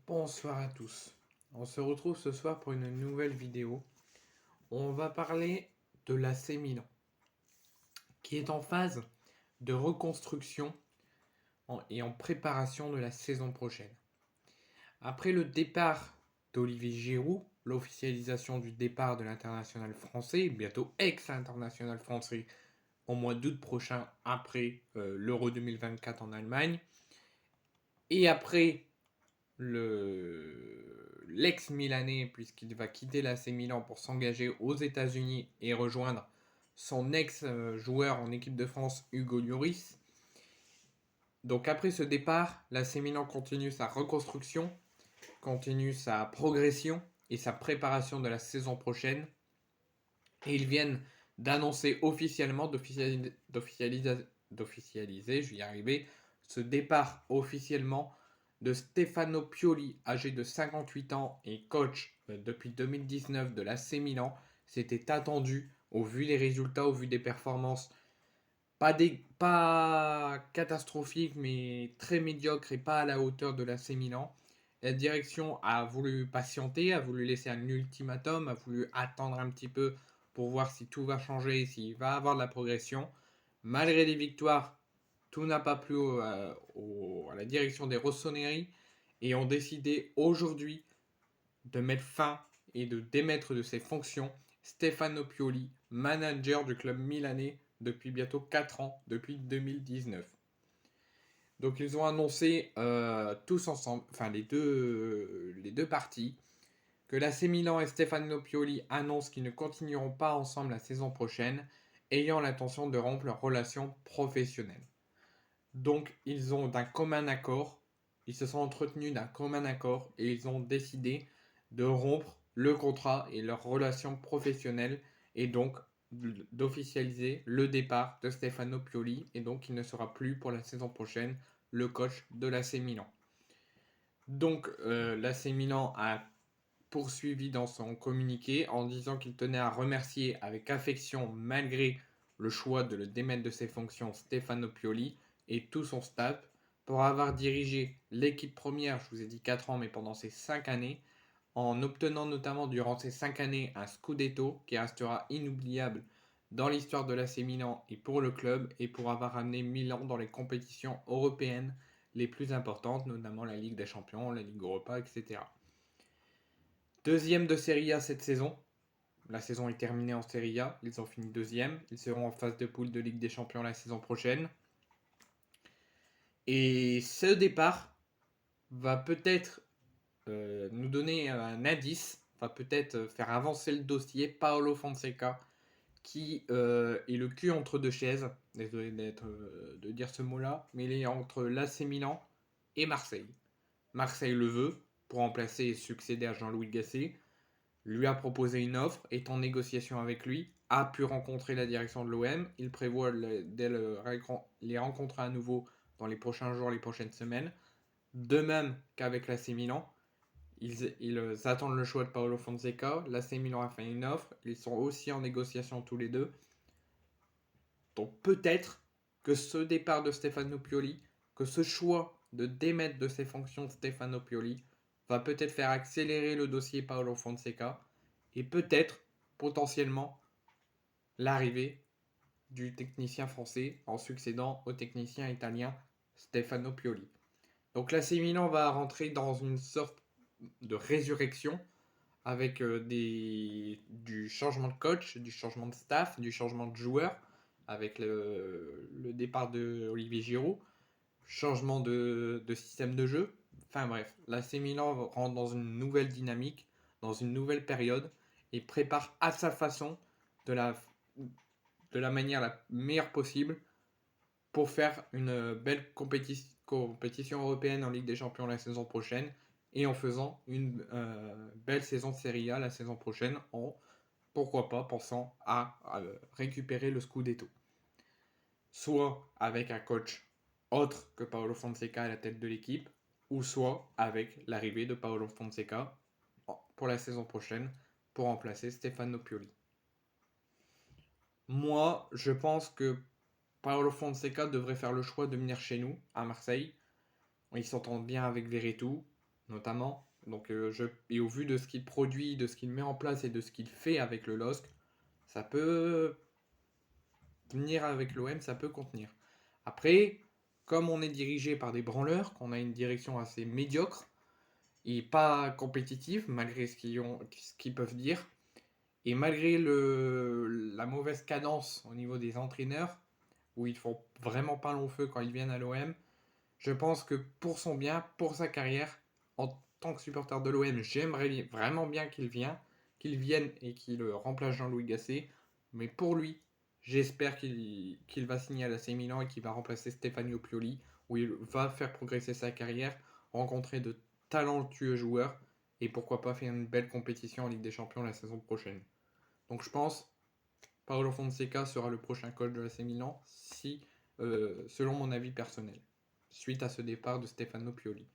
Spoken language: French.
Bonsoir à tous. On se retrouve ce soir pour une nouvelle vidéo. On va parler de l'AC Milan, qui est en phase de reconstruction et en préparation de la saison prochaine. Après le départ d'Olivier Giroud, l'officialisation du départ de l'international français, bientôt ex-international français, au mois d'août prochain après l'Euro 2024 en Allemagne, et après l'ex-Milanais, puisqu'il va quitter l'AC Milan pour s'engager aux États-Unis et rejoindre son ex-joueur en équipe de France, Hugo Lloris. Donc après ce départ, l'AC Milan continue sa reconstruction, continue sa progression et sa préparation de la saison prochaine. Et ils viennent d'annoncer officiellement, d'officialiser, je vais y arriver, ce départ officiellement de Stefano Pioli, âgé de 58 ans et coach depuis 2019 de l'AC Milan. C'était attendu au vu des résultats, au vu des performances, pas catastrophiques, mais très médiocres et pas à la hauteur de l'AC Milan. La direction a voulu patienter, a voulu laisser un ultimatum, a voulu attendre un petit peu pour voir si tout va changer, s'il va avoir de la progression. Malgré les victoires, tout n'a pas plu à la direction des Rossoneri et ont décidé aujourd'hui de mettre fin et de démettre de ses fonctions Stefano Pioli, manager du club milanais depuis bientôt 4 ans, depuis 2019. Donc ils ont annoncé tous ensemble, enfin les deux parties, que l'AC Milan et Stefano Pioli annoncent qu'ils ne continueront pas ensemble la saison prochaine, ayant l'intention de rompre leur relation professionnelle. Donc ils ont d'un commun accord, ils se sont entretenus d'un commun accord et ils ont décidé de rompre le contrat et leur relation professionnelle et donc d'officialiser le départ de Stefano Pioli et donc il ne sera plus pour la saison prochaine le coach de l'AC Milan. Donc l'AC Milan a poursuivi dans son communiqué en disant qu'il tenait à remercier avec affection, malgré le choix de le démettre de ses fonctions, Stefano Pioli et tout son staff pour avoir dirigé l'équipe première, je vous ai dit 4 ans, mais pendant ces 5 années, en obtenant notamment durant ces 5 années un Scudetto qui restera inoubliable dans l'histoire de l'AC Milan et pour le club, et pour avoir amené Milan dans les compétitions européennes les plus importantes, notamment la Ligue des Champions, la Ligue Europa, etc. Deuxième de Serie A cette saison. La saison est terminée en Serie A. Ils ont fini deuxième. Ils seront en phase de poule de Ligue des Champions la saison prochaine. Et ce départ va peut-être nous donner un indice, va peut-être faire avancer le dossier. Paolo Fonseca, qui est le cul entre deux chaises. Désolé de dire ce mot-là, mais il est entre l'AC Milan et Marseille. Marseille le veut pour remplacer et succéder à Jean-Louis Gasset. Lui a proposé une offre, est en négociation avec lui, a pu rencontrer la direction de l'OM. Il prévoit les rencontrer à nouveau dans les prochains jours, les prochaines semaines. De même qu'avec l'AC Milan, ils attendent le choix de Paolo Fonseca. L'AC Milan a fait une offre. Ils sont aussi en négociation tous les deux. Donc peut-être que ce départ de Stefano Pioli, que ce choix de démettre de ses fonctions Stefano Pioli, va peut-être faire accélérer le dossier Paolo Fonseca et peut-être, potentiellement, l'arrivée du technicien français en succédant au technicien italien Stefano Pioli. Donc l'AC Milan va rentrer dans une sorte de résurrection avec du changement de coach, du changement de staff, du changement de joueur, avec le départ de Olivier Giroud, changement de système de jeu. Enfin bref, l'AC Milan rentre dans une nouvelle dynamique, dans une nouvelle période, et prépare à sa façon, de la manière la meilleure possible, pour faire une belle compétition européenne en Ligue des Champions la saison prochaine, et en faisant une belle saison de Serie A la saison prochaine, en, pourquoi pas, pensant à récupérer le Scudetto. Soit avec un coach autre que Paolo Fonseca à la tête de l'équipe, ou soit avec l'arrivée de Paolo Fonseca pour la saison prochaine pour remplacer Stefano Pioli. Moi, je pense que Paolo Fonseca devrait faire le choix de venir chez nous, à Marseille. Il s'entend bien avec Verretou. notamment. Donc, et au vu de ce qu'il produit, de ce qu'il met en place et de ce qu'il fait avec le LOSC, ça peut venir avec l'OM, ça peut contenir. Après, comme on est dirigé par des branleurs, qu'on a une direction assez médiocre et pas compétitive, malgré ce qu'ils peuvent dire, et malgré la mauvaise cadence au niveau des entraîneurs, où ils font vraiment pas long feu quand ils viennent à l'OM, je pense que pour son bien, pour sa carrière, en tant que supporter de l'OM, j'aimerais vraiment bien qu'il vienne et qu'il remplace Jean-Louis Gasset. Mais pour lui, j'espère qu'il va signer à l'AC Milan et qu'il va remplacer Stefano Pioli, où il va faire progresser sa carrière, rencontrer de talentueux joueurs et pourquoi pas faire une belle compétition en Ligue des Champions la saison prochaine. Donc je pense Paolo Fonseca sera le prochain coach de l'AC Milan, selon mon avis personnel, suite à ce départ de Stefano Pioli.